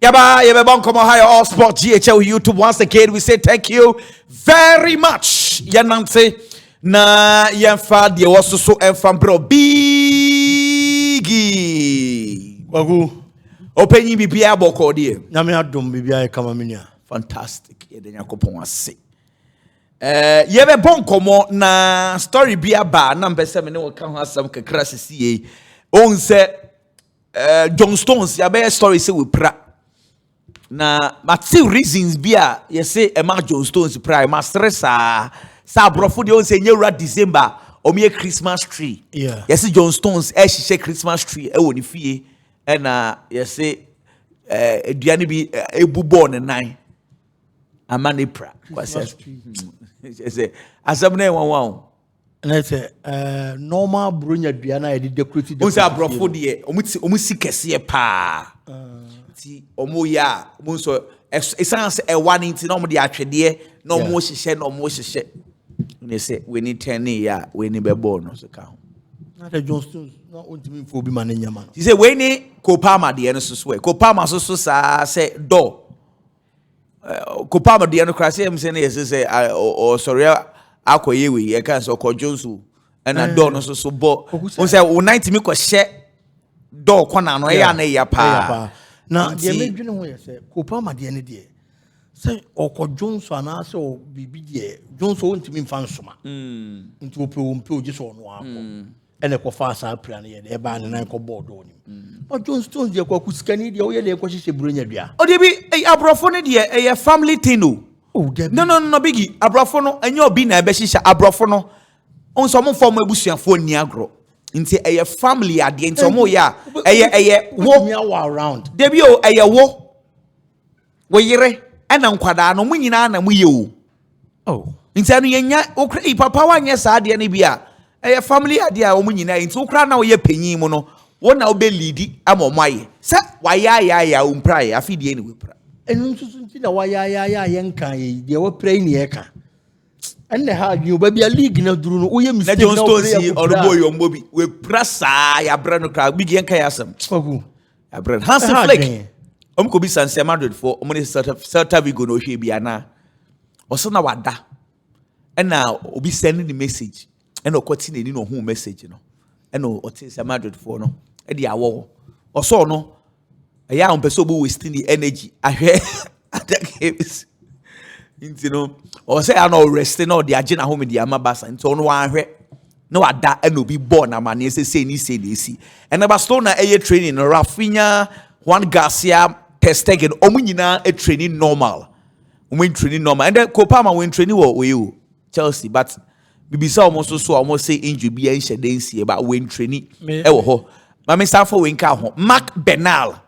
Yaba come on higher all sport GHL YouTube once again. We say thank you very much. Yanante na yanfa de was so enfam bro bigi. Wagu open yi bibia boko de. Na me adom bibia e kama menia. Fantastic. Ye de yakopon ase. Yebe bon komo na story bia ba na mpese me ne wo ka ho asam kakra sisi e. On se John Stones yabe story say we pra. Na material reasons bia you say Emma John Stones prime master sa brofo de on say nyewra December o me Christmas tree. Yeah. You see John Stones she Christmas tree e woni fie e na you say eduane bi ebubo ne nan amane pra kwase. You say asam na wan na say normal bronya duana e de decorate on say brofo de omu si kese pa. Omo ya mo so essence e one nti na omo de atwede na omo hihye na omo hihye ne say we need 10 ya we need be ball no so ka ho na the John Stones na ontimi fo bi ma na nyama no ti say we need Kopama de no so we Kopama so sa say do Kopama de no kra say em say na yes say o sorry akoye we e kan so ko Johnson na do no so bo on say o 90 mi ko hye do kona no e ya na ya pa. Na de me dwene ho yese Kopama de ne de say okọ Johnson ana say o bibi de Johnson ontimi mfa nsoma nti opewompe oje so no akọ ene ko fa asa plan ye de ba ne nan ko board oni o Johnson de ko kusikani de o ye de ko hihye bronya dua o de bi abrofo ne de e family thing no no bigi abrofo no enye obi na ebe hihye abrofo no onso mo form abusuafo ni agro nti eye family ade nti omo ya eye wo around debi o eye wo yire ena nkwada no munyina na muye o nti anu yenya okra papa wanye sa ade ne bia eye family ade a omunyina nti okra na wo ye panyin mu no wo na wo be lead amomaye sa waya ya umprai afidie ni we pra enu nsusu nti na waya yenkan ye de wo pray ni ye kan enne ha you baby a league na duru no oye mistake na John Stones orubo yo mbobi we prasa ya bra no kra big yen kan yasam fagu ya bra Hansen Flick ko bi San Madrid for omo ne Celta Vigo no hwe bia na oso na wada ena obi send the message ena okoti na ni no hu message no ena otin San Madrid for no e dia wo oso no ya on person bo wasting the energy ahwe attack games nti no o say I no rest no the agina home the amabasa nti ono wanhwe no wada ena obi born na mane say ni si ena Barcelona eye training no Rafinha Juan Garcia Testegen omunyina e training normal and then Kopama when training wo Chelsea but bibisa almost so almost say injury bi en shedensie but when training e wo ho ma me start for when ka ho Mark Bernal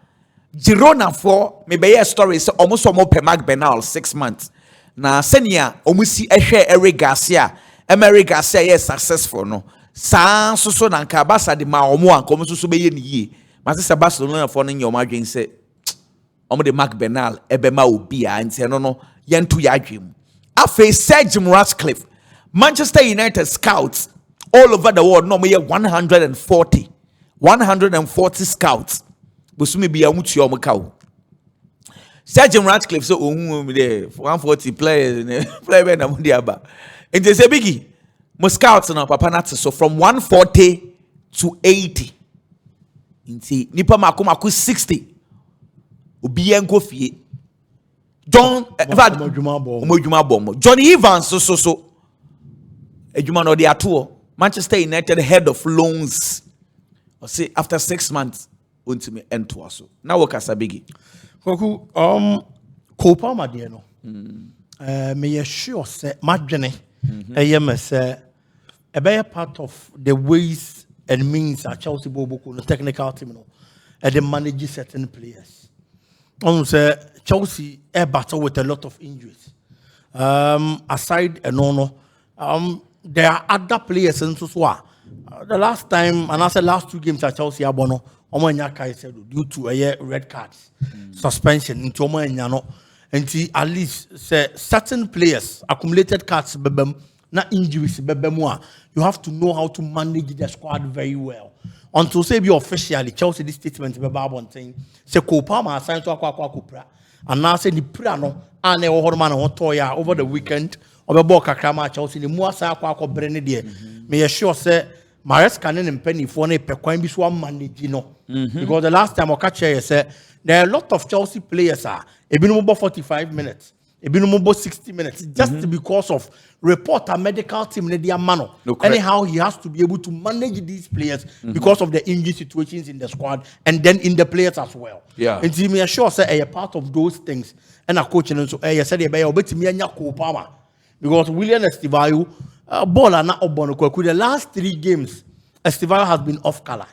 Girona for me be story say almost pe Mark Bernal 6 months na senior omusi ehwe Eric Garcia yes successful no sa so na nka Barca de ma omo anka omo so be ye ni yie ma se Barcelona for no nyom adwen say omo de Mark Bernal ebema obi a nti no yentu ya adwem afa Serge Ratcliffe Manchester United scouts all over the world no me 140 scouts busumi bia mutu omo kawo Serge Ratcliffe so ohun me there 140 players play na mudia ba nti say bigi mo scouts na papa na so from 140 to 80 nti nipa mako 60 obi enko fie John Omodjuma bom Johnny Evans so ejuma no dey ato Manchester United head of loans or say after 6 months ontimi ento aso na wo kasa bigi Koku Kopama de no me ye sure say madwene me say e be part of the ways and means at Chelsea Boboko no technical team no and they manage certain players on say Chelsea battle with a lot of injuries aside no there are other players in so the last time and I said last 2 games at Chelsea abono omanya kai said due to a red cards suspension into omanya no and at least say certain players accumulated cards bebem na injuries bebe mu a, you have to know how to manage the squad very well. Until say be officially Chelsea this statement be about thing say Cole Palmer assign to akwa kupra and now say the pra no and e wo man ho toya over the weekend obebo kakra ma Chelsea ni mu assign akwa brene de me sure say Maresca ne mpanifo na pekwan bi so manage no because the last time I catch here say there are a lot of Chelsea players ebinom about 45 minutes ebinom about 60 minutes just because of report a medical team ne dia mano. Anyhow he has to be able to manage these players because of the injury situations in the squad and then in the players as well. And to me sure say a part of those things and a coach and so said e be obetimi anya Cole Palmer because William Estivayo ball are not obono kwaku the last 3 games Estivayo has been off color.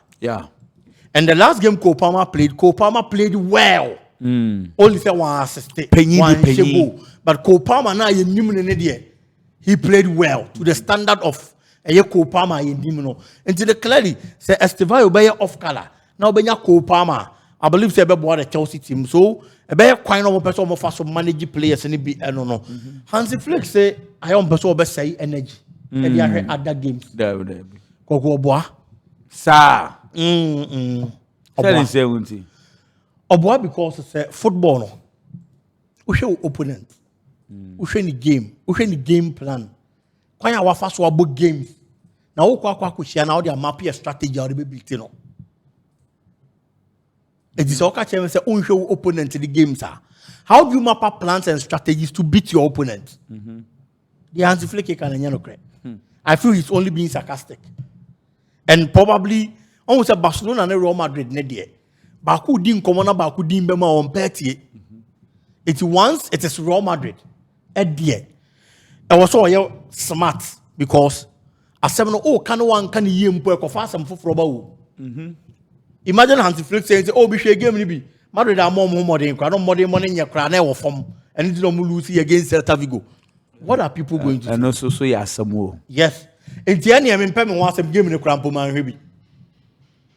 And the last game Cole Palmer played well. Only say one assist, one but Cole Palmer now he played well to the standard of Cole Palmer and the clearly say Estivayo be off color. Now be Cole Palmer. I believe say be the Chelsea team. So be quite normal person of us manage players and be no. Hansi Flick say I am person be say energy. And they are other games. Koko boa. Sa. Oboa because say football no. We show opponent. We show the game. We show the game plan. Kwanya wa fa so abo games. Na wo kwa kwahia na wo dey map your strategy or be built no. It is all catch say we show opponent the games are. How do you map up plans and strategies to beat your opponent? The Hansi Flick can no credit. I feel he's only being sarcastic. And probably almost a Barcelona and Real Madrid ne there. Baku din komona baku din bema on petty. It once it is Real Madrid. At there. I was so smart because as seven can one can you mpo fast some for bawo. Imagine Hansi Flick saying oh be share game ni bi. Madrid are more than crowd more money in your crown or form and it don't lose against Celta Vigo. What are people going to do? And also so yeah some more. Yes. In the end, I mean, Pem wants some game in the crampo man. Heavy.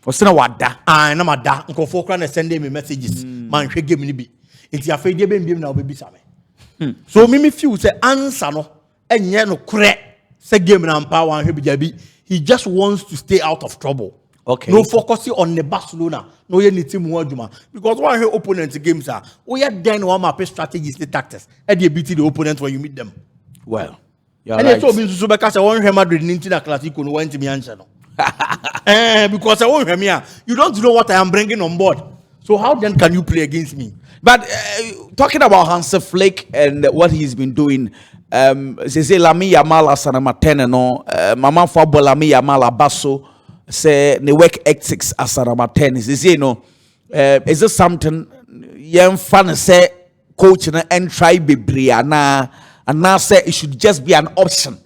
What's na wada? Ah, na mada. Uncle Fokran send me messages. Man, she game in the It's your afraid you be now baby same. So me feel say answer no. And yeah no cre. Say game na power and heavy. He just wants to stay out of trouble. Okay. No focusing on the Barcelona. No any team who because one of opponents games are. We are then one map strategies the tactics. And you beat the opponent when you meet them. Well. And right. So means so because I want Real Madrid into the Clasico no want me answer no. Because I want Real, you don't know what I am bringing on board. So how then can you play against me? But talking about Hansi Flick and what he's been doing, say Lamine Yamal asana 10 no, mama football Lamine Yamal abaso say ne work ethics asana 10 say no, is this something young fan say coach and try bebre ana. And now say it should just be an option.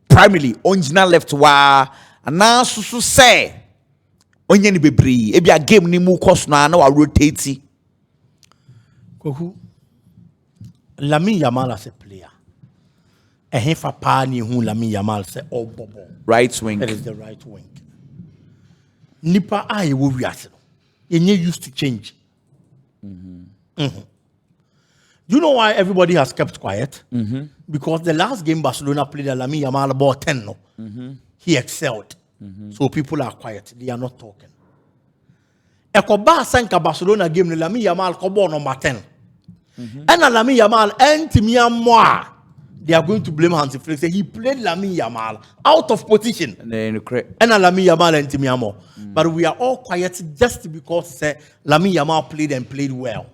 Primarily, original left wa. And now so say, onye ni bebre. Ebi a game ni mu course na wa rotate. Kohu. Lamine Yamal as a player. Fa pa ni hu Lamine Yamal say all bobo. Right wing. It is the right wing. Nipa a wo wiase no. Yenye used to change. Do you know why everybody has kept quiet? Because the last game Barcelona played Lamine Yamal about 10 no. He excelled. So people are quiet. They are not talking. Ekoba sanka Barcelona game ni Lamine Yamal kobo number 10. And Lamine Yamal entimia moi. They are going to blame Hansi Flick. Say he played Lamine Yamal out of position. And Lamine Yamal entimia more. But we are all quiet just because Lamine Yamal played and played well.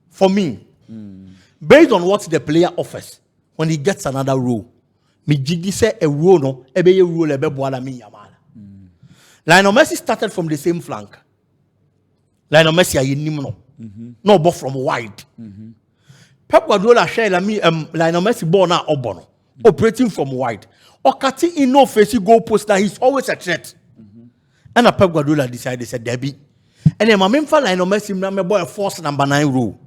For me, based on what the player offers, when he gets another role, me jiggy say a role no, ebe ye role ebe boala mi Yamal. Lionel Messi started from the same flank. Lionel Messi aye nimno, no ball from wide. Pep Guardiola share Lionel Messi ball na obono, operating from wide. Okati in no face goal poster, he's always a threat. And a Pep Guardiola decided said Debbie. And then my main fan Lionel Messi na boy force number 9 role.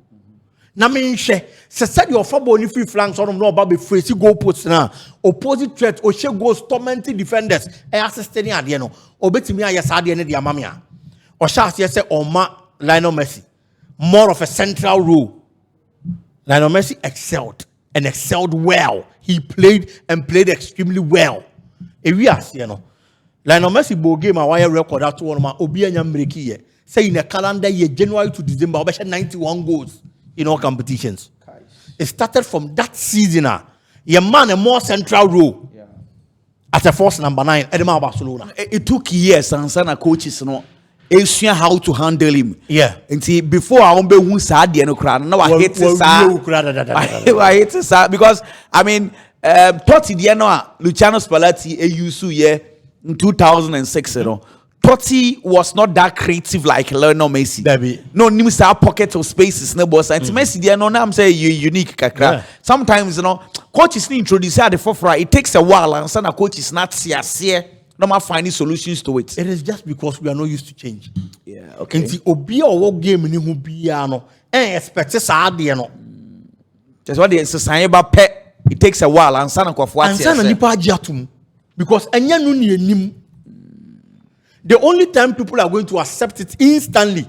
Na me she said your football ni free flanks on no about be free goal post na opposite threat o she goals tormenting defenders e assisting ade no obetimi ayesa ade ne de amamia o sha say oma Lionel Messi more of a central role. Lionel Messi excelled and excelled well. He played extremely well. Yes, you know. Lionel Messi ball game a wire record that one ma obi anya break here. Say in a calendar year January to December we 91 goals in all competitions. It started from that season. Your man a more central role. Yeah. As a force number 9 Edema Barcelona. It took years and some coaches how to handle him. Yeah. Until before I be who sad the no crowd. Now I hate it because I mean 30 the no Luciano Spalletti AUSU in 2006 you know. Totti was not that creative like Lionel Messi. Debbie. No, nims our pocket of spaces, no boss. And Messi, they no, I'm saying you unique kakra. Yeah. Sometimes, you know, coaches need to introduce at the forefront. It takes a while, and some coaches not see no more finding solutions to it. It is just because we are not used to change. Yeah, okay. Nti obi a wo game ni hu bia no, expect saa de no. That's what they say about pet. It takes a while, and some of what. And some nipa agiatum because enya no ni enim. The only time people are going to accept it instantly,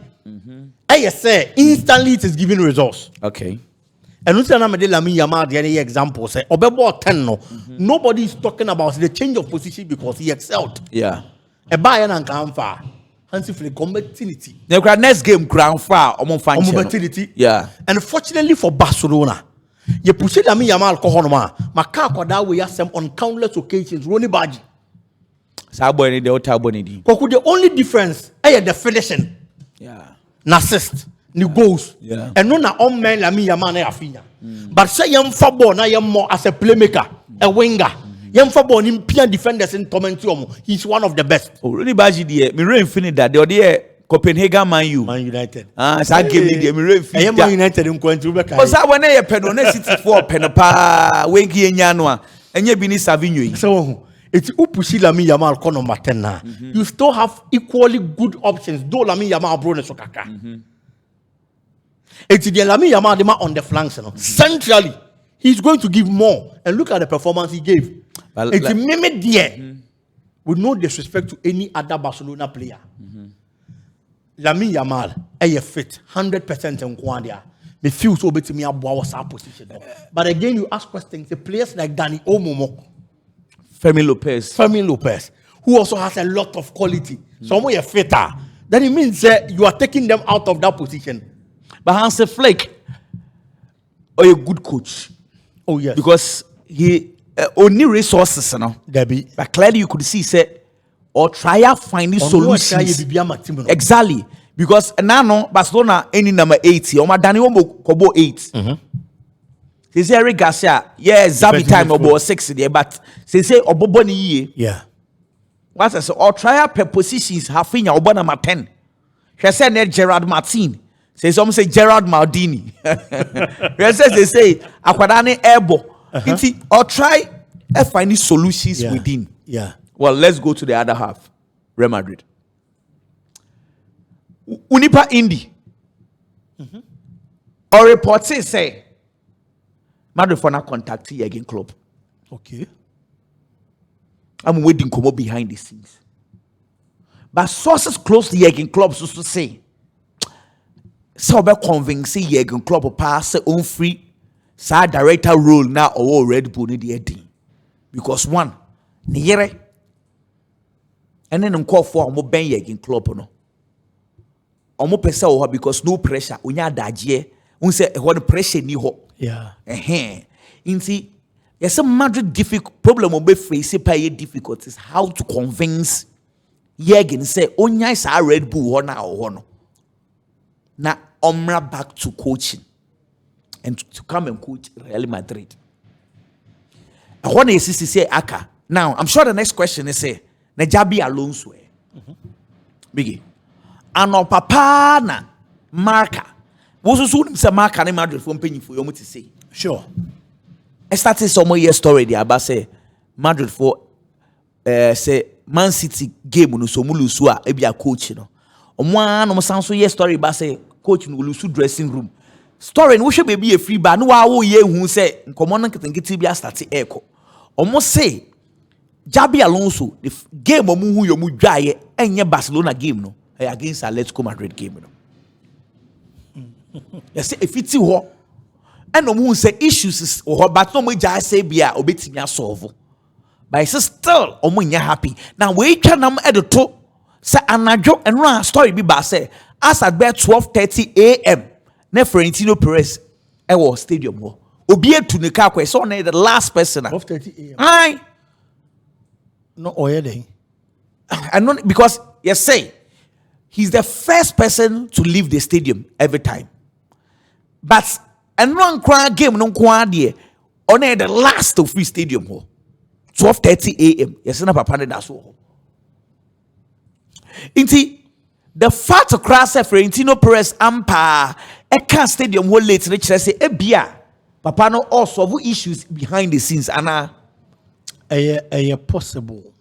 I say instantly it is giving results. Okay. And we say na me de Lamine Yamal the example say obebo 10 no. Nobody is talking about the change of position because he excelled. Yeah. E ba ya na nkan fa. Hansi Flick combativity. The next game ground far combativity. Yeah. And fortunately for Barcelona, you push Lamine Yamal ko hono ma. Maka kwada we asem on countless occasions Ronnie Badji. The only difference is the finishing. Yeah. Na assist, ni goals. Yeah. And no na on man Lamine Yamal na afinya. But say yam football na yam more as a playmaker, a winger. Yam football ni pian defenders in Tomentomo. He's one of the best. Oh, really bad there. Me really infinite that. They Copenhagen Man United. So I give me me really infinite. Man United in Quentin Rebecca. Because I when I penone City for penapa wengi enyanwa. Enye bini Savinho. So it's upushi Lamine Yamal ko number 10 na. You still have equally good options. Do Lamine Yamal bro ne sokaka. It's the Lamine Yamal on the flanks no. Centrally, he's going to give more. And look at the performance he gave. It's mimic there. With no disrespect to any other Barcelona player. Lamine Yamal a fit 100% in Kwandia. Me feel so bit to me about our position. But again, you ask questions. The players like Dani Olmo. Fermin Lopez, who also has a lot of quality. Some way fitter. Then it means you are taking them out of that position. But Hansi Flick, a good coach. Oh yes, because he only resources, you know. Debbie. But clearly you could see say or try to find solutions. Exactly. Because now Barcelona any number 80 or Dani Kobo 8. They say Eric Garcia, yeah, Zabi time about 6 there, but they say Oboboni ye. Yeah. What I say, or try per positions half in your Obama 10. She said Gerard Martin. Say some say Gerard Maldini. They say Aquadane Ebo. Or try to find solutions within. Yeah. Well, let's go to the other half. Real Madrid. Unipa Indy. Or reports say Madrid for now contact you again club. Okay. I'm waiting come up behind the scenes. But sources close to Jürgen Klopp so to say. So be convincing Jürgen Klopp pass on free side director role now or Red Bull in the team. Because one, near and then call for mo ben Jürgen Klopp no. Omo pesa o because no pressure. Unya daje. Unse what pressure ni ho. Yeah. Inti, yes, a Madrid difficult problem will be facing by difficulties. How to convince Jürgen say, "Onya is a Red Bull or now Omra back to coaching and to come and coach Real Madrid." I want to say Aka. Now, I'm sure the next question is say, "Najabi Alonso." Biggie, ano papa na marker. What's so marker na Madrid from penny for you to say? Sure. I started some more year story there about say Madrid for say Man City game no so mulusu a be a coach no. Omo no sound so year story about say coach no lose dressing room. Story no should be a free bar no wa wo ye hu say nkomo no nketenkete bi start eko. Omo say Jabi Alonso the game omo hu yo mu dwaye enye Barcelona game no against Atletico Madrid game no. Yes if it's ho and no one say issues or but no more just say be a obetimi solve. But it's still omunya happy. Now we can editor say anajo and run story be ba say as at 12:30 a.m. ne Florentino Perez was stadium ho. Obi etu ne car kwese on the last person. 12:30 a.m. Aye. No oyede. And not because you say he's the first person to leave the stadium every time. But and one cry game no kwa there on the last of free stadium ho. 12:30 a.m. Yes, na papa ne da so. Inti the fact to cross Florentino Perez ampa e can stadium ho late ne kire say ebia papa no all solve issues behind the scenes ana possible.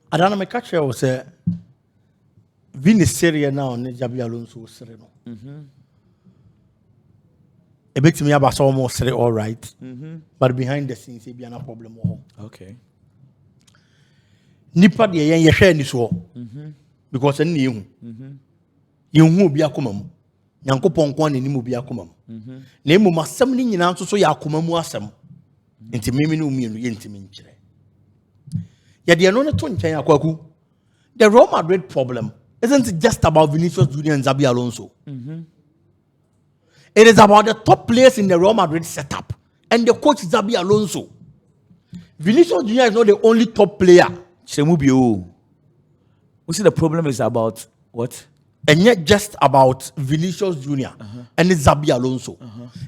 I don't know me catch you say Vinicius now ne Jabi Alonso sere no. A bit to me about almost all right. But behind the scenes, it be a problem. Okay. Nipa de yen share ni so. Because en you. You hu bi akoma mu. Nyankopon ko ani mu bi akoma mu. Na emu masam ni nyina so ya akoma mu asam. Enti mimi no mienu ye ntimi nkire. Ya de no ne to nchen akwaku. The Real Madrid problem isn't just about Vinicius Junior and Xabi Alonso. It is about the top players in the Real Madrid setup and the coach Xabi Alonso. Vinicius Junior is not the only top player. Chemubio. We see the problem is about what? And yet just about Vinicius Junior and Xabi Alonso.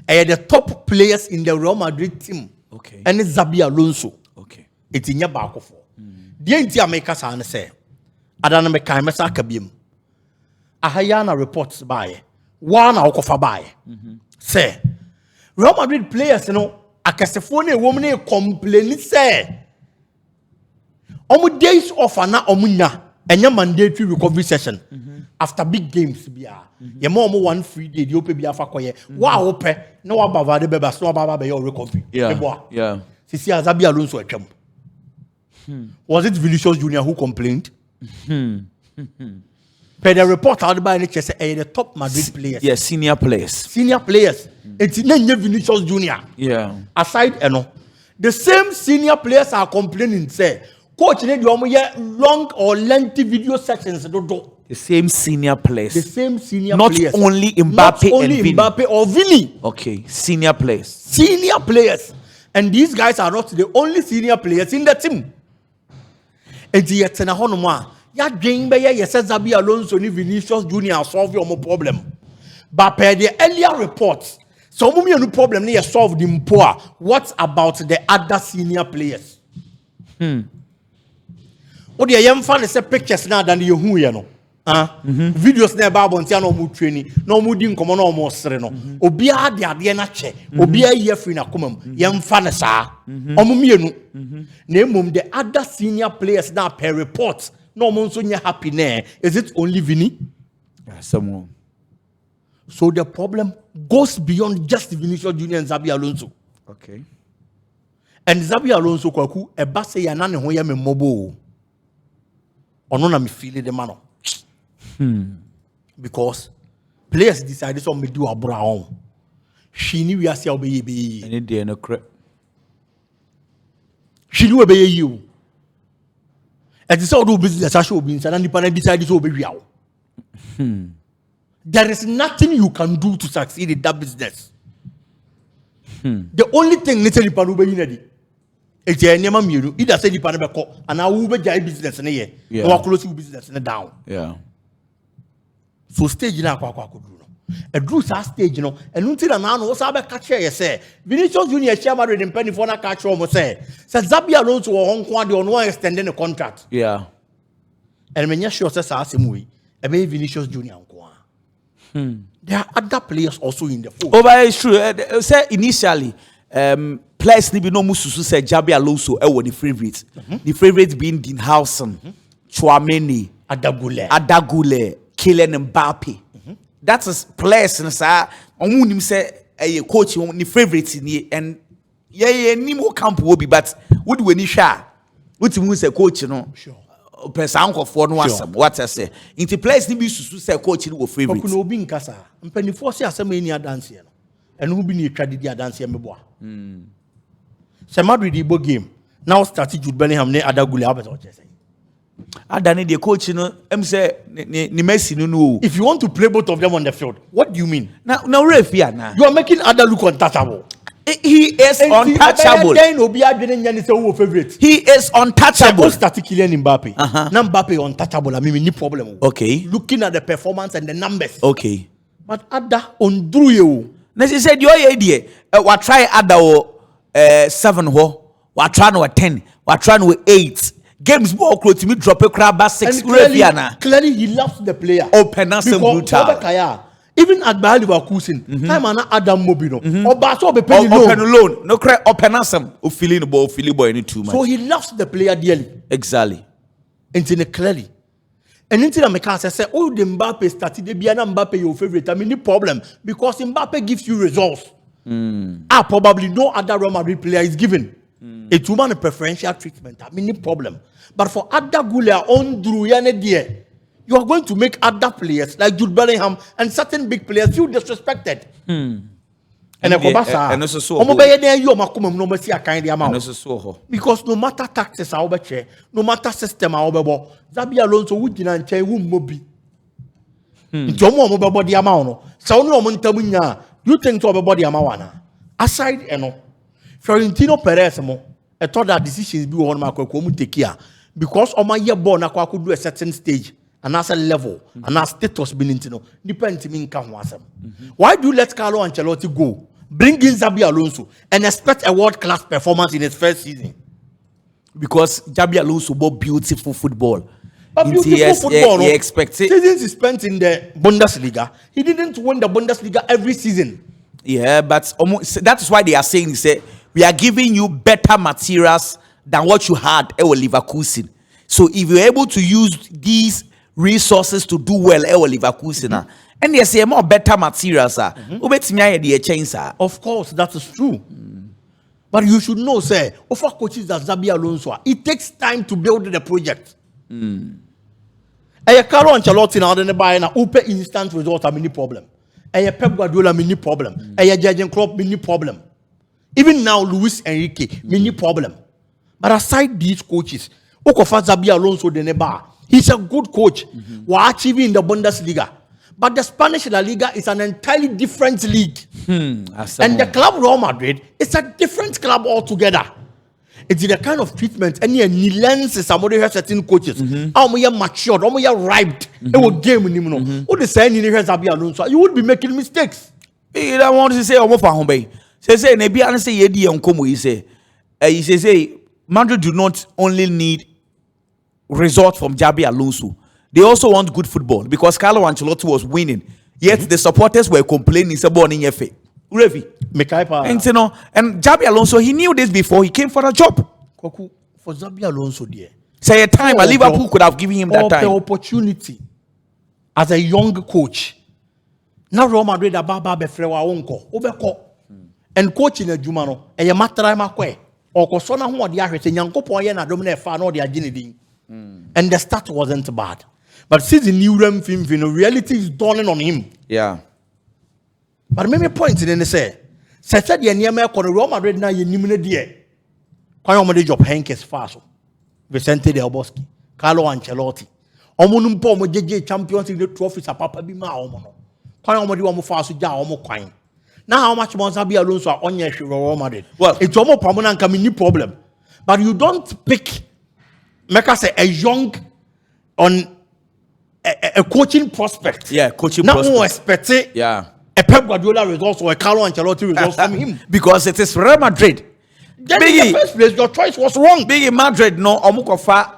And the top players in the Real Madrid team. Okay. And Xabi Alonso. Okay. It's in your back of all. The entire makers are say. I don't know me kind of sakabim. Ahayana reports by. One alcofa by. Say, Real Madrid players, you know, a Casafone woman complain, say, days off and not omunya, and your mandatory recovery session after big games. Your mom 1 free day, you pay Biafa. Wow, open, no abava the beba, so ababa your recovery. Yeah. See, Xabi Alonso a champ. Was it Vinicius Junior who complained? Per the report out by the top Madrid players. Yeah, senior players. Senior players. It's not Vinicius Junior. Yeah. Aside, the same senior players are complaining. Say, coach, need long or lengthy video sessions. The same senior players. The same senior not players. Only Mbappe not only and Vini. Mbappe or Vini. Okay, senior players. Senior players. And these guys are not the only senior players in the team. And yet, ya dream be ye says Xabi Alonso ni Vinicius Junior solve your problem. But per the earlier reports, some of you problem ni solve the poor. What about the other senior players? What the young fan say pictures now than you who you know. Videos na ba bontia no mu training, no mu di nkomo no mo sere no. Obi a de ade na che, obi a ye free na komam. Yem fa ne saa. Omumienu. Na emom the other senior players now per report. No one so happy there. Is it only Vini? Yeah, someone. So the problem goes beyond just Vinicius Junior and Xabi Alonso. Okay. And Xabi Alonso kwaku e ba se yana ne ho ya me mobo. Ono na me feel the man. Because players decided so me do abura on. She knew we are say obey be. And they no crap. She knew obey you. And it's all do business as show being and the decide to obey you. There is nothing you can do to succeed in that business. The only thing necessary to obey you is your name and either say the panabeko and I will be business in a year. Or close business down. Yeah. So stage na kwa do no. A drew stage no. And until a man was able to catch you say. Vinicius Junior chairman in penny for na catch almost say. Says Xabi Alonso on one extending the contract. Yeah. And when you sure says Asimui, a baby Vinicius Junior. There are other players also in the fold. Oh, but it's true. Say initially, players ni bi no mususu say Xabi Alonso were the favorite. The favorite being Dean Howson, Chouameni, Adagule, Kylian Mbappe. That is players and say omunim say a coach the favorite in and yeah ni mo camp will be but what do we need sha? What you say coach no? Sure. Person for no asem what I say. Into players ni bi susu say coach no favorite. Okuno obi nkasa. Mpanifo se asem eni adanse no. and who be near credit the dance here meboa. So Madrid Igbo game now started Jude Bellingham ne Adagule Albert or Chelsea. Adani the coach, say ni Messi no. If you want to play both of them on the field, what do you mean? Now ref here now. You are making Ada look untouchable. He is untouchable. He is untouchable. Started Kylian Mbappe. Now Mbappe untouchable. I mean, no problem. Okay. Looking at the performance and the numbers. Okay. But Ada on drew you. Now she said, "Your idea. We try Ada 7 ho. We try no 10. We try no 8. Games more close to me. Drop a crab 6. Clearly, he loves the player. Open us some brutal. Even at Bayer Leverkusen, time and Adam Mobino. Or Barca be paying loan. No cry open us some. Who feeling the ball, feeling boy any too much. So he loves the player dearly. Exactly. Into clearly. And into the mechanics, I say, oh, the Mbappe started. The Biana Mbappe your favorite. I mean, the problem because Mbappe gives you results. Probably no other Real Madrid player is given. It's woman a preferential treatment. I mean, the problem. But for other Gula on Drew Yane dear. You are going to make other players like Jude Bellingham and certain big players feel disrespected. And because no matter taxes are over, no matter system are over, Zabi Alonso would and Che won't be. Jomo about the amount. So no montamunya. You think to about the amawana. Aside, Florentino Perez, I thought that decisions be on my take care because on my year born, I could do a certain stage. And as a level, and as status being depends in why do you let Carlo Ancelotti go? Bring in Xabi Alonso and expect a world-class performance in his first season? Because Xabi Alonso bought beautiful football. But beautiful football, he expected seasons he spent in the Bundesliga. He didn't win the Bundesliga every season. Yeah, but that's why they are saying, we are giving you better materials than what you had at Leverkusen. So if you're able to use these resources to do well Leverkusen and they say more better materials of course that is true. But you should know say offer coaches that Xabi Alonso it takes time to build the project. Carlo Ancelotti now then buy na open instant result a mini problem. Pep Guardiola mini problem. Jurgen Klopp mini problem. Even now Luis Enrique mini problem. But aside these coaches okofa Xabi Alonso the neba. He's a good coach. We're achieving in the Bundesliga. But the Spanish La Liga is an entirely different league. And the club Real Madrid is a different club altogether. It's the kind of treatment and he learns somebody has certain coaches. How many matured, how many ripe. It will game what the saying you would be making mistakes. I don't want to say say maybe I say he say Madrid do not only need result from Xabi Alonso. They also want good football because Carlo Ancelotti was winning. Yet the supporters were complaining about Nyefe. Revi. And Xabi Alonso, he knew this before he came for a job. For Xabi Alonso, dear. Say a time Liverpool could have given him that time. The opportunity as a young coach. Now Real Madrid ababa befrewa onko. Obeko. And coaching a Jumano. And you matara makwe. Or kosona who are the African Yanko Poyen and Dominic Fano the agility. And the start wasn't bad. But since the new realm film, reality is dawning on him. Yeah. But maybe point in the say, said the Niama Real Madrid now you nimine dear. Quite job Henkes Faso, Vicente Del Bosque, Carlo Ancelotti. Omunum Pomo JJ champions in the trophies are Papa Bima Omono. Quite almost Faso Ja Omo Quine. Now how much more Xabi Alonso on your Real Madrid? Well, it's almost permanent coming problem. But you don't pick make us say a young on a coaching prospect. Yeah, coaching now prospect. Now expect it. Yeah. A Pep Guardiola results or a Carlo Ancelotti results from him. Because it is Real Madrid. Then in the first place, your choice was wrong. Big Madrid no omukofa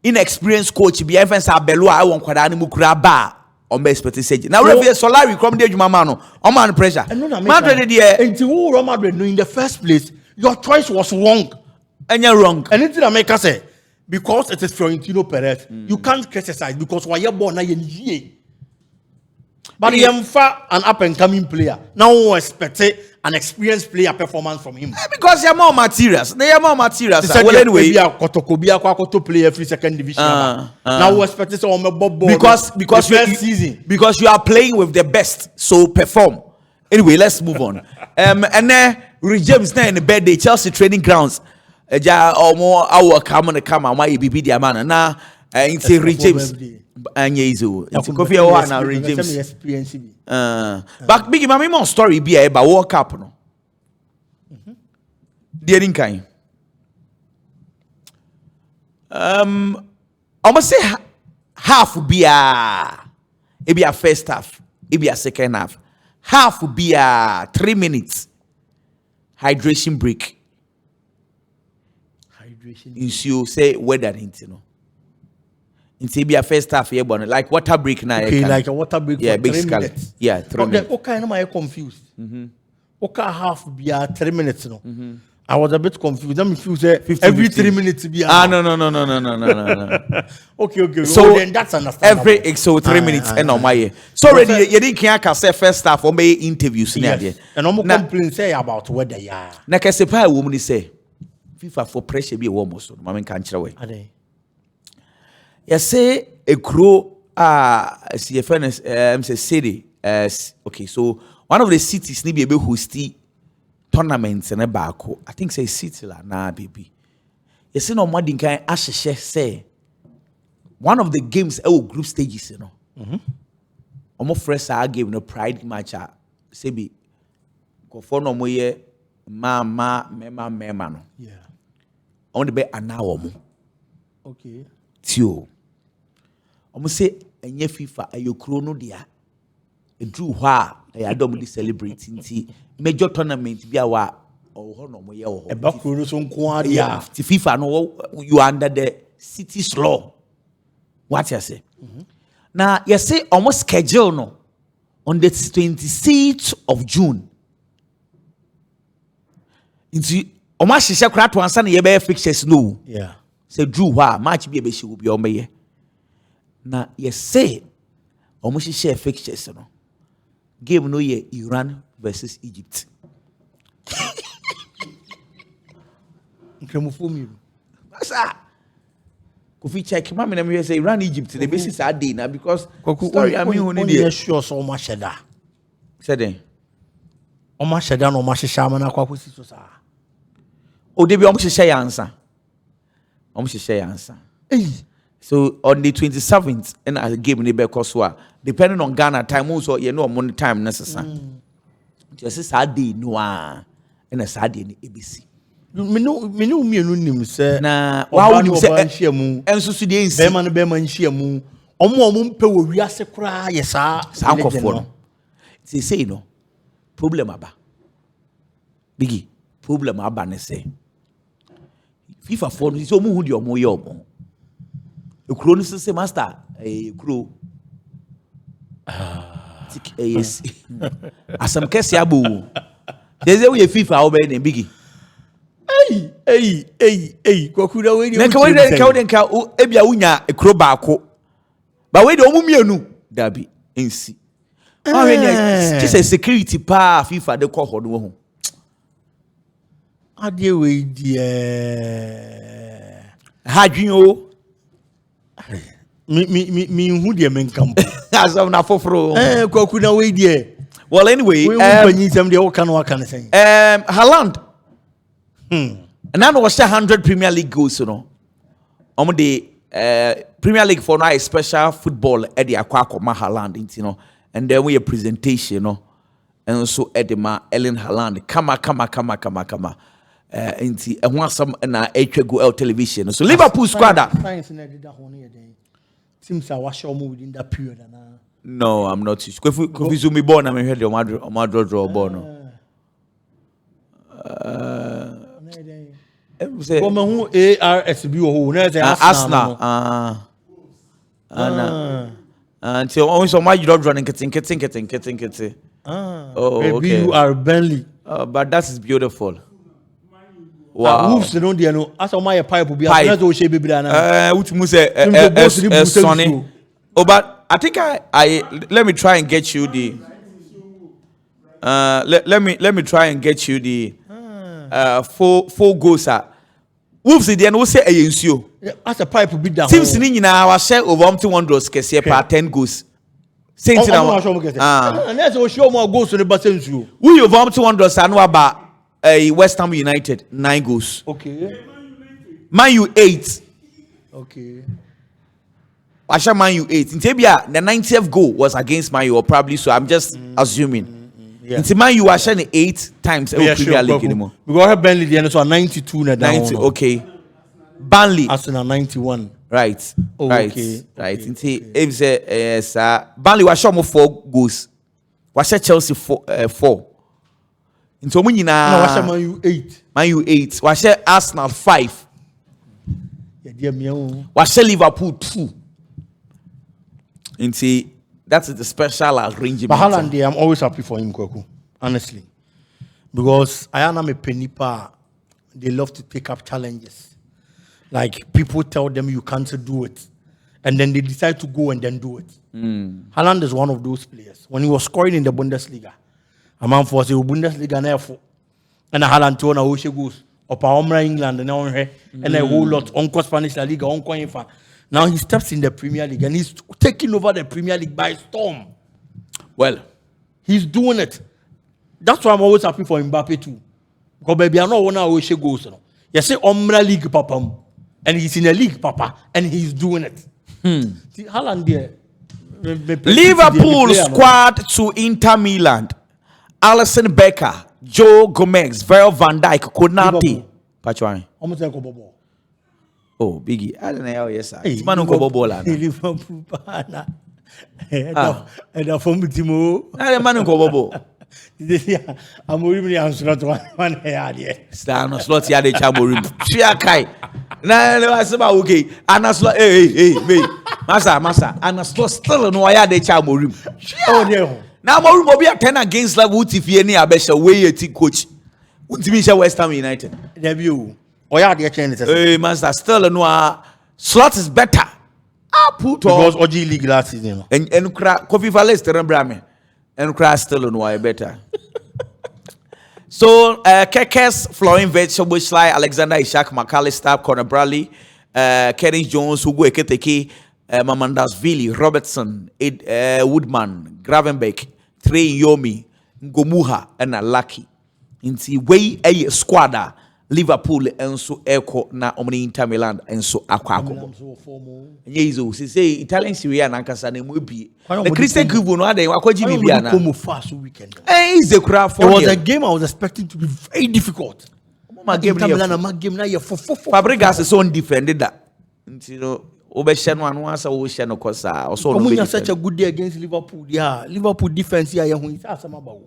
inexperienced coach be even sa belu a won kwada ni mukura ba o be expect say. Now Real Solari come dey adwuma no. O man pressure. Madrid dey until Real Madrid no in the first place, your choice was wrong. And you're wrong. Anything that make us say because it is Florentino Perez, you can't criticize because why you're born now you're but he am far an up and coming player. Now we expect an experienced player performance from him. Because they are more materials. They are more materials. Well, anyway, Kotoko play every second division. Now we expect some because season because you are playing with the best, so perform. Anyway, let's move on. And then James now in the birthday Chelsea training grounds. Ja omo awo come and why bibi dia man na into James anya izo. Into Kofi o na James. But big mama more story be about World Cup no. Dear Inkai. Almost say half will be a first half, it be a second half. Half will be 3 minutes hydration break. You say weather into no. It be a first half here, but like water break now. Okay, like a water break. Yeah, for big 3 scale. minutes. Yeah, 3 minutes. Okay, am I confused? Okay, half be 3 minutes no. I was a bit confused. I'm confused. Every 3 minutes be. No. Okay. So then that's understandable. Every 3 minutes and on my year. So already you didn't care say first half or may interviews in there. And I'm complain say about weather ya. Na kese pa woman say FIFA for pressure be warm so mama can chira way. You say a crew CFN say city okay, so one of the cities ni be able host tournaments and a Barca. I think say city la na baby. You see no more than can asheshe say one of the games group stages, you know. Almost fresh game no pride match say be go for no more mema no. Yeah. On the be an hour mo. Okay. Tio. Almost say enye FIFA ayo chrono dia. E drew hwa I don't celebrating major tournament be our or no more year. A back road so yeah. FIFA no you under the city's law. What you say? Now you say almost schedule no on the 26th of June. Into almost she shall crack to answer the year fixtures no. Yeah. Say drew wa match be a she will be on me. Now you say almost she share fixtures no. Game no year Iran versus Egypt. Masa Kofi check mama na me say Iran Egypt the basis are day now because story I mean only dey sure so much sheda. Say then. O ma sheda no ma hihya ma na kwakosi so sa. O dey be o hihya ya answer. O hihya ya answer. So on the 27th and a game ni be so depending on Ghana time also you know money time necessary. Just Saturday no and a Saturday ni ABC. Me no nim say na wa nim say nhia mu enso so dey nsi be ma no be ma nhia mu omo mpe wo wiase kura ye sa ankofo no say no problem aba bigi problem aba ne say FIFA for so mu hu di omo ye omo ekuro no say master ekuro yes asam kesi abu dey we FIFA obe ne bigi kwakura we na ka ebia unya ekro baako ba we de omumienu dabi ensi ma we ne just security pa FIFA de ko hodo ho ade we die hadwin o mi hu de men kamp asam na foforo kwakura we die well anyway we panyi sam de wo kan say Haaland and now was 100 Premier League goals, you know. The Premier League for now a special football at the Aquacoma Haaland, you know. And then we a presentation, you know. And also Edema Erling Haaland, come. And want some na go television. So Liverpool squad. Seems I was sure within that period. No, I'm not. Kofi Zumi born. I'm here. My draw born. Who ARSB who Arsenal. Until always on my job running kitting. Oh, okay. You are Burnley. But that is beautiful. Wow. Wolves don't know. As on my pipe will be a little shape baby. Which must Sonny. Oh, but I think I let me try and get you the. Let me try and get you the. Four goals Wolves then will say against you. As a pipe will be down. Teams in our share over 1 draws per 10 goals. Saint na and that's what show more goals to the Barcelona. Who you vomit Wonders and about West Ham United 9 goals. Okay. Man U 8. Okay. Washa Man U 8. In Tibia, the 90th goal was against Man U, or probably so. I'm just assuming. Yeah. In Man U, Washa 8 times. Yeah, Premier League anymore. We got Burnley the end, so 92 na 90. Okay. Burnley. Arsenal 91. Right. Oh, right. okay. Right. If say Burnley Washa more 4 goals. Washa Chelsea 4. Into mo nyina. No, Washa Man U 8. Man U 8. Washa Arsenal 5. Yeah, dear me. Washa Liverpool 2. Into that's the special arrangement. But Haaland, I'm always happy for him, Kwaku. Honestly, because I am a penipa. They love to take up challenges. Like people tell them you can't do it, and then they decide to go and then do it. Haaland is one of those players. When he was scoring in the Bundesliga, a man for the Bundesliga never, and Haaland told na Oshe goes up England and now and a whole lot on Spanish La Liga on Coinfa. Now he steps in the Premier League and he's taking over the Premier League by storm. Well, he's doing it. That's why I'm always happy for Mbappe too. Because baby, I know when I wish he goes. You say Omra League, Papa, and he's in a league, Papa, and he's doing it. See, Haaland there. Liverpool squad to Inter Milan. Alisson Becker, Joe Gomez, Virgil van Dijk, Konate. Pachwani. Almost like a bubble. Oh, Biggie. I don't know. Yes, sir. It's man who go ball. Liverpool, and a form Timo. I man who go ball. I'm really answering one here. Stand on slot here. The Chamorim. Chiakai. No, I said okay. Anna slot. Hey, Massa. Anna slot still no. I had the Chamorim. Oh, dear. Now Morim will be a 10 against like what if you any abesha way a coach. Wouldn't you be West Ham United? Debut. Oh yeah, the change. Hey, Master, still no. Slot is better. Put because OG League last season. And Coffee Valley is terrible. And crash still on why better. So Kekes, Florian Vetch, Alexander Ishak, McAllister, Conor Bradley, Kenny Jones, Hugo Eketeke, Mamandasvili, Robertson, Woodman, Gravenbeck, Trey Yomi, Ngomuha, and Lucky. Inti way a squad Liverpool and so echo na omni Inter Milan and so aquaco. Yezo, say Italian Syria and Ankasa name will be the Christian Kubu no they were Jimmy fast weekend. Is the craft it was a game I was expecting to be very difficult. My game now for Fabregas is so defended that you know Obeshan one once ocean of course also such a good day against Liverpool. Yeah, Liverpool defense here when it's awesome about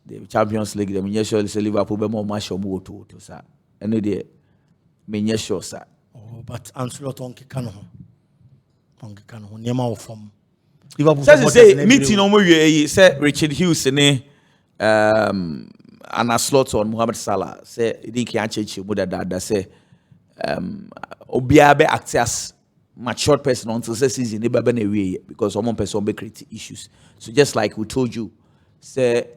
the Champions League, the Minyesho is Liverpool be more match or more to sir. And the Minyesho, sir. Oh, but Ancelot on Kikano. On Kikano, Nema from Liverpool. Say, meeting on you say Richard Hughes and Anna Slot on Mohamed Salah. Say, Diki Anche, Muda Dada say, Obiabe acts as mature person until season, never been away because one person be create issues. So just like we told you. Say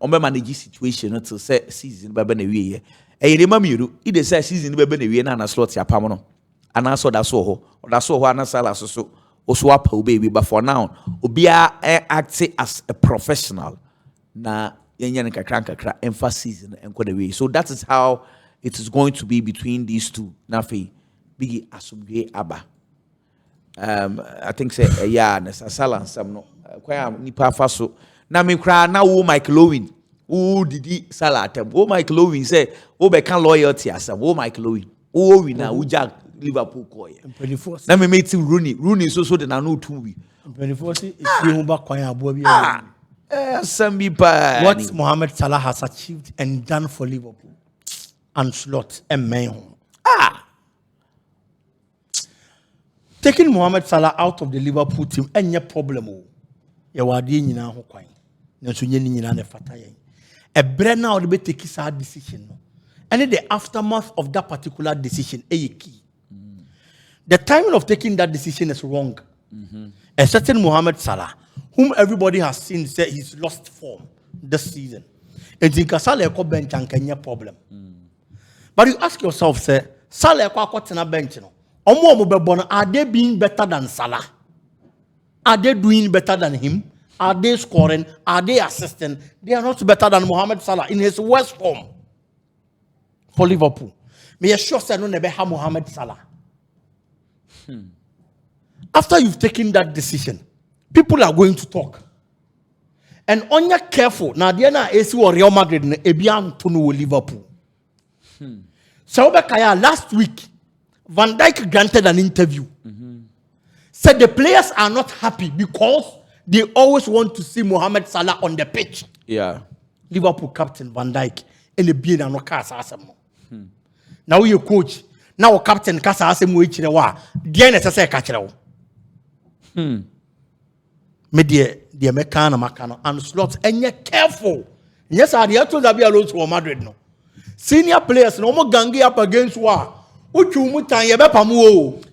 manage situation until say season baba na wie e yema miru e dey say season baba na wie na na slot ya pam no ana so da so ho ana Salah so apa baby but for now obia act as a professional na yenya nkakra emphasis enko the way. So that is how it is going to be between these two na fe bigi asumdwe aba. I think say yeah na Salah sam no kwa nipa fa so na me kra na wo Michael Owen wo didi Salah atem wo Michael Owen say wo be kan loyalty asam wo Michael Owen wo win na wo jag Liverpool ko ye na me meet Rooney so de na no tu wi 24 see e ho ba kwan abo bi asam bi pa what Mohamed Salah has achieved and done for Liverpool and slot and man taking Mohamed Salah out of the Liverpool team any problem o ye wade nyina ho kwan na so nye nyina na fata yen e bre na o be take that decision no and the aftermath of that particular decision e key the timing of taking that decision is wrong. A certain Mohamed Salah whom everybody has seen say he's lost form this season and in Salah e ko bench and kenya problem but you ask yourself say Salah e ko akotena bench no omo be born are they being better than Salah? Are they doing better than him? Are they scoring? Are they assisting? They are not better than Mohamed Salah in his worst form for Liverpool. Me sure say no never have Mohamed Salah. After you've taken that decision, people are going to talk. And on your careful, now they na AC or Real Madrid na ebian to no Liverpool. So last week, Van Dijk granted an interview. Said the players are not happy because they always want to see Mohamed Salah on the pitch. Yeah. Liverpool captain Van Dijk in the being and no cast asem. Now you coach, now captain cast asem we chirewa. Dia na say ka chirewo. Me the mekana makano and slots and you careful. Yes, I had to be alone to Madrid no. Senior players no more gangi up against war.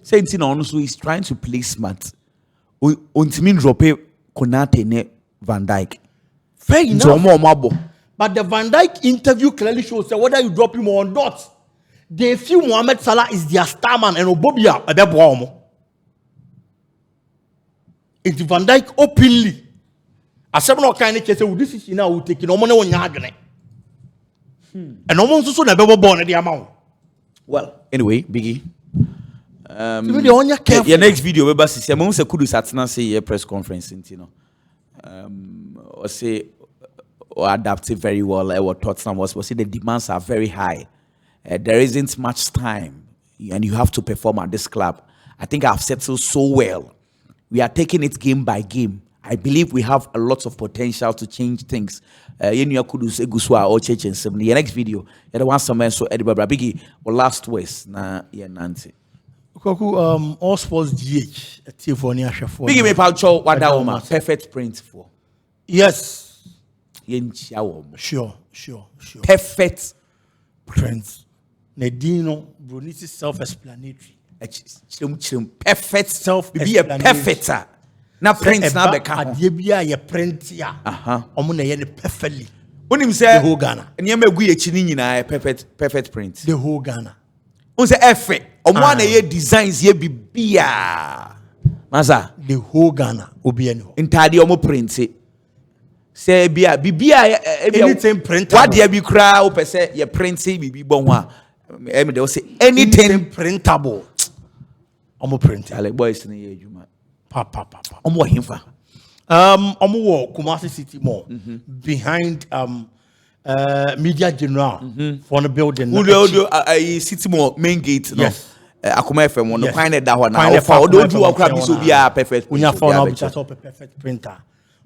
Saying honestly, he's trying to play smart. Untimin drop Konate ne Van Dijk. Fair enough. But the Van Dijk interview clearly shows that whether you drop him or not, they feel Mohamed Salah is their star man and Obobia a bebo. It's Van Dijk openly. As someone kind of say, this is now taking no money on your and no one's also never born at the amount. Well, anyway, Biggie. Your next video, we basi say, "Mama say kudu satna say a press conference, you know. Or say or adapt it very well. What Tottenham was say the demands are very high. There isn't much time, and you have to perform at this club. I think I've settled so well. We are taking it game by game. I believe we have a lot of potential to change things. Your next video, you the one somewhere so Eddie Babra Biggie or last words na Nancy. All sports GH Biggie me palcho what that woman perfect print for. Yes. Sure. Perfect print. Nedino Brunisi self-explanatory. Perfect be a perfecter. Na print na beka adebia ye print ya omo na ye ne perfectly onim say the whole Ghana enye magu ye chi ni nyina perfect print the whole Ghana on say efe omo na ye designs ye bibia masa the whole Ghana obi ani ho ntade omo print say bibia anything print what dey bi kra o pese ye print bibi bon ho a em dey say anything printable omo print ale boys ni ye adwuma Papa. Omo himfa. Omo Kumasi City Mall behind Media General for the building. City Mall main gate. Yes. Akuma FM one. Find that one now. Odo do akura bi so bia perfect. Unya phone now just up a perfect printer.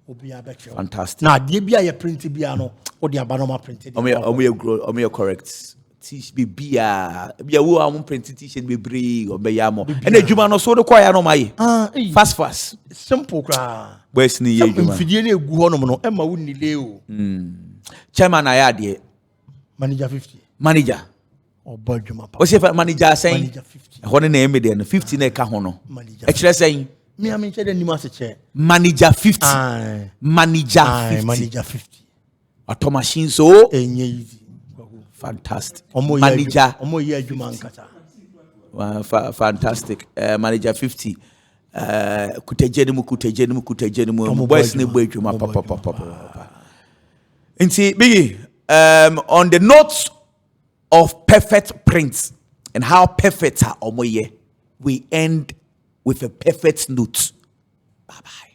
Obi abetcho. Fantastic. Now dey bia ye print bia no. Odi abanoma printed. Omo correct. Teach be bia wo am print t-shirt be bree obeya mo and adwuma no so de kwaya no maye fast simple kra boys ni ye adwuma mfidie na egu ho no no e ma wonni le o chairman ayade manager 50 manager obo adwuma pa o se manager saying manager 50 ho ne eme de no 50 na ka ho no e kire saying me am che de nima se che manager 50 manager 50 auto machine so enye easy fantastic manager fantastic manager 50 kutejenimu boys ne bo adwuma papa nti Biggie on the note of perfect prints and how perfect are omoye we end with a perfect note. Bye bye.